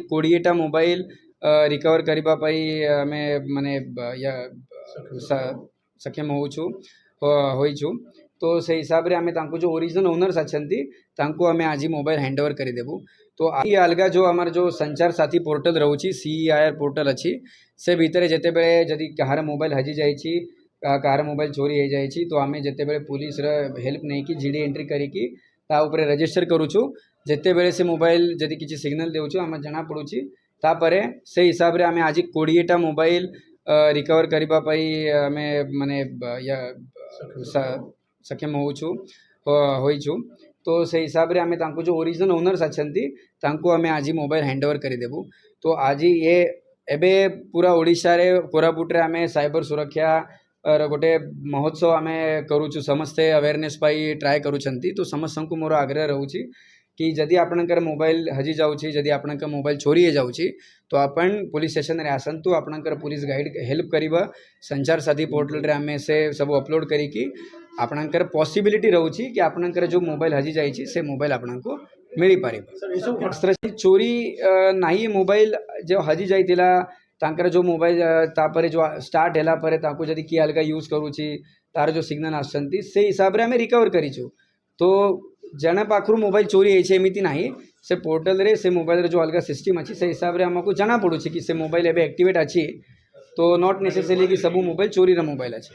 कोड़ीटा mobile recover करबा पई आमे माने सक्षम होइछु। तो से हिसाब रे आमे तांको जो ओरिजिनल ओनर्स अछंती तांको आमे आज मोबाइल हैंड ओवर करिदेबु। तो आई अलगा जो आमर जो संचार साथी पोर्टल रोची CIR पोर्टल अच्छी से भितर जिते बेले जदि कहार मोबाइल हजी जाइछि कहार मोबाइल चोरी हो जाइछि तो आमे जिते बेले पुलिस रा हेल्प नहीं कि GD एंट्री करिकी ता ऊपर रजिस्टर करूछु। जिते बेले से मोबाइल जदि किछि सिग्नल देउछु आमे जना पड़ुछि तापरे से हिसाब रे आमे आज 20टा मोबाइल रिकवर करबा पई आमे माने सक्षम होइछु। तो से हिसाब रे आमे तांको जो ओरिजिनल ओनर्स अछंती तांको आमे आज मोबाइल हैंड ओवर करिदेबु। तो आज ये एबे पूरा ओडिशा रे कोरापुट रे आमे साइबर सुरक्षा गोटे महोत्सव आमे करूछु समस्ते अवेयरनेस पाई ट्राए करूछंती। तो समस्त को मोर आग्रह रहउछि कि जदि आपणकर मोबाइल हजी जाउछि जदि आपणकर मोबाइल चोरी हो जाउछि तो आपण पुलिस स्टेशन रे आसंतु आपणकर पुलिस गाइड हेल्प करिबा। संचार साथी पोर्टल रे आमे से सब अपलोड करिकी आपणकर पॉसिबिलिटी रहउछि कि आपणकर जो मोबाइल हजी जाइछि से मोबाइल आपणको मिली पारिबा। चोरी नाही मोबाइल जो हजी जाइतिला तांकर जो मोबाइल तापरे जो स्टार्ट होला परे ताको जदि किए अलगा यूज करूछि तार जो सिग्नल आसंती से हिसाब रे आमे रिकवर करिछु। तो जन पाखरु मोबाइल चोरी होइछे एमिति नाही से पोर्टल रे से मोबाइल रे जो अलगा सिस्टम अछि से हिसाब रे हमको जना पड़ुछि कि से मोबाइल एबे एक्टिवेट अछि। तो नॉट नेसेसरी कि सब मोबाइल चोरी रा मोबाइल अछि।